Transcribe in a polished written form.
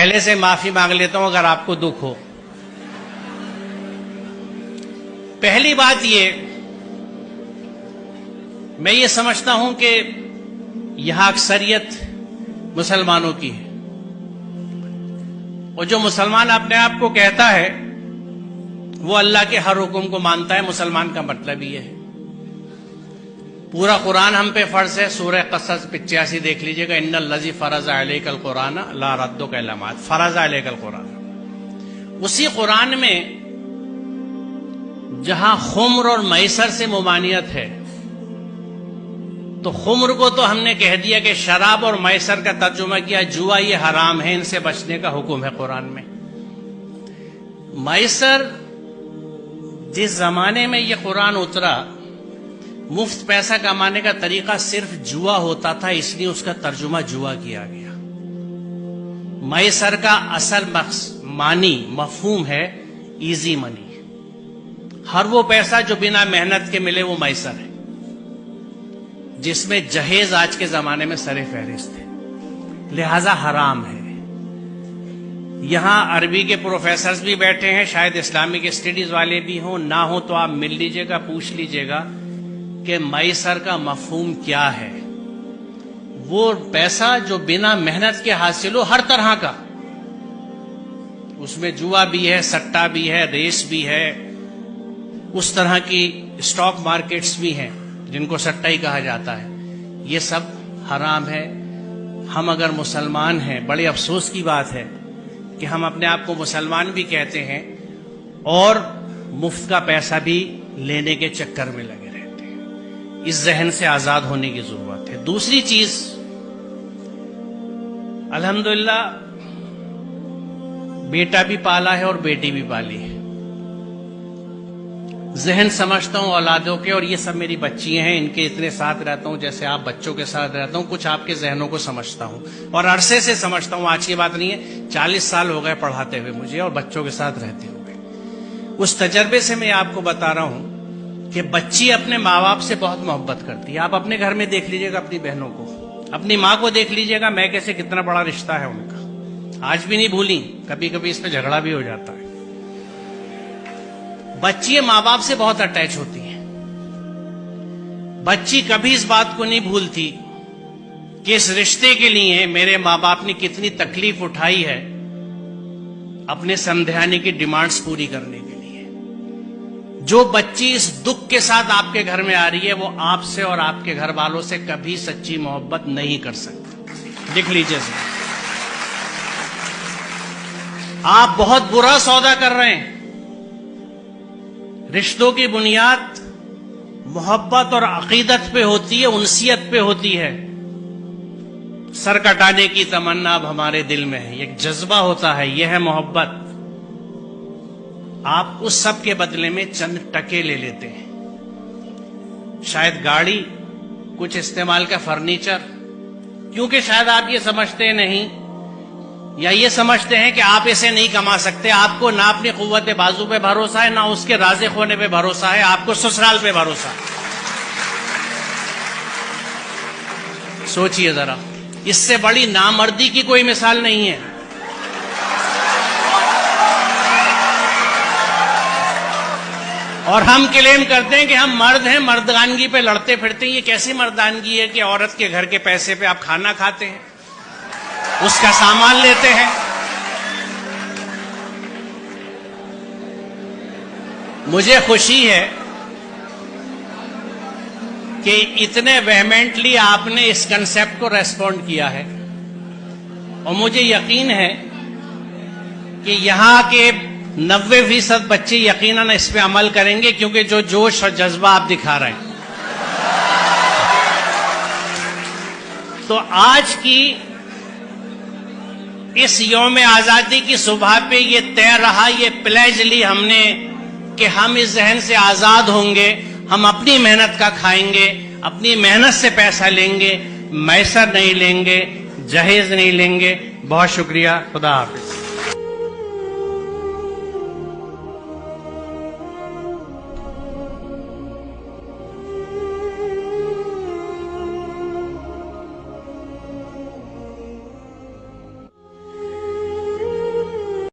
پہلے سے معافی مانگ لیتا ہوں اگر آپ کو دکھ ہو۔ پہلی بات یہ، میں یہ سمجھتا ہوں کہ یہاں اکثریت مسلمانوں کی ہے، اور جو مسلمان اپنے آپ کو کہتا ہے وہ اللہ کے ہر حکم کو مانتا ہے۔ مسلمان کا مطلب یہ ہے، پورا قرآن ہم پہ فرض ہے۔ سورہ قصص 85 دیکھ لیجئے گا، ان الذی فرض علیک القرآن لا ردک الی معاد، فرض علیک القرآن۔ اسی قرآن میں جہاں خمر اور میسر سے ممانعت ہے، تو خمر کو تو ہم نے کہہ دیا کہ شراب، اور میسر کا ترجمہ کیا جوا، یہ حرام ہے، ان سے بچنے کا حکم ہے قرآن میں۔ میسر، جس زمانے میں یہ قرآن اترا، مفت پیسہ کمانے کا طریقہ صرف جوا ہوتا تھا، اس لیے اس کا ترجمہ جوا کیا گیا۔ میسر کا اصل معنی مفہوم ہے ایزی منی، ہر وہ پیسہ جو بنا محنت کے ملے وہ میسر ہے، جس میں جہیز آج کے زمانے میں سر فہرست ہے، لہذا حرام ہے۔ یہاں عربی کے پروفیسرز بھی بیٹھے ہیں، شاید اسلامک اسٹڈیز والے بھی ہوں، نہ ہوں تو آپ مل لیجئے گا، پوچھ لیجئے گا کہ میسر کا مفہوم کیا ہے۔ وہ پیسہ جو بنا محنت کے حاصل ہو، ہر طرح کا، اس میں جوا بھی ہے، سٹا بھی ہے، ریس بھی ہے، اس طرح کی اسٹاک مارکیٹس بھی ہیں جن کو سٹا ہی کہا جاتا ہے، یہ سب حرام ہے۔ ہم اگر مسلمان ہیں، بڑے افسوس کی بات ہے کہ ہم اپنے آپ کو مسلمان بھی کہتے ہیں اور مفت کا پیسہ بھی لینے کے چکر میں لگے رہتے ہیں۔ اس ذہن سے آزاد ہونے کی ضرورت ہے۔ دوسری چیز، الحمدللہ بیٹا بھی پالا ہے اور بیٹی بھی پالی ہے، ذہن سمجھتا ہوں اولادوں کے، اور یہ سب میری بچی ہیں، ان کے اتنے ساتھ رہتا ہوں جیسے آپ بچوں کے ساتھ رہتا ہوں، کچھ آپ کے ذہنوں کو سمجھتا ہوں اور عرصے سے سمجھتا ہوں، آج کی بات نہیں ہے، 40 سال ہو گئے پڑھاتے ہوئے مجھے اور بچوں کے ساتھ رہتے ہوئے۔ اس تجربے سے میں آپ کو بتا رہا ہوں کہ بچی اپنے ماں باپ سے بہت محبت کرتی ہے۔ آپ اپنے گھر میں دیکھ لیجئے گا، اپنی بہنوں کو، اپنی ماں کو دیکھ لیجئے گا، میں کیسے کتنا بڑا رشتہ ہے ان کا، آج بھی نہیں بھولی، کبھی کبھی اس پہ جھگڑا بھی ہو جاتا ہے۔ بچی ماں باپ سے بہت اٹیچ ہوتی ہیں، بچی کبھی اس بات کو نہیں بھولتی کہ اس رشتے کے لیے میرے ماں باپ نے کتنی تکلیف اٹھائی ہے اپنے سمدھانے کی ڈیمانڈز پوری کرنے کے لیے۔ جو بچی اس دکھ کے ساتھ آپ کے گھر میں آ رہی ہے، وہ آپ سے اور آپ کے گھر والوں سے کبھی سچی محبت نہیں کر سکتی، لکھ لیجیے۔ آپ بہت برا سودا کر رہے ہیں۔ رشتوں کی بنیاد محبت اور عقیدت پہ ہوتی ہے، انسیت پہ ہوتی ہے۔ سر کٹانے کی تمنا اب ہمارے دل میں ہے، ایک جذبہ ہوتا ہے، یہ ہے محبت۔ آپ اس سب کے بدلے میں چند ٹکے لے لیتے ہیں، شاید گاڑی، کچھ استعمال کا فرنیچر، کیونکہ شاید آپ یہ سمجھتے نہیں یا یہ سمجھتے ہیں کہ آپ اسے نہیں کما سکتے۔ آپ کو نہ اپنی قوت بازو پہ بھروسہ ہے، نہ اس کے رازق ہونے پہ بھروسہ ہے، آپ کو سسرال پہ بھروسہ ہے۔ سوچئے ذرا، اس سے بڑی نامردی کی کوئی مثال نہیں ہے۔ اور ہم کلیم کرتے ہیں کہ ہم مرد ہیں، مردانگی پہ لڑتے پھرتے ہیں۔ یہ کیسی مردانگی ہے کہ عورت کے گھر کے پیسے پہ آپ کھانا کھاتے ہیں، اس کا سامان لیتے ہیں؟ مجھے خوشی ہے کہ اتنے ویہمنٹلی آپ نے اس کنسیپٹ کو ریسپونڈ کیا ہے، اور مجھے یقین ہے کہ یہاں کے 90% بچے یقیناً اس پہ عمل کریں گے، کیونکہ جو جوش اور جذبہ آپ دکھا رہے ہیں۔ تو آج کی اس یوم آزادی کی صبح پہ یہ طے رہا، یہ پلیج لی ہم نے کہ ہم اس ذہن سے آزاد ہوں گے، ہم اپنی محنت کا کھائیں گے، اپنی محنت سے پیسہ لیں گے، میسر نہیں لیں گے، جہیز نہیں لیں گے۔ بہت شکریہ، خدا حافظ۔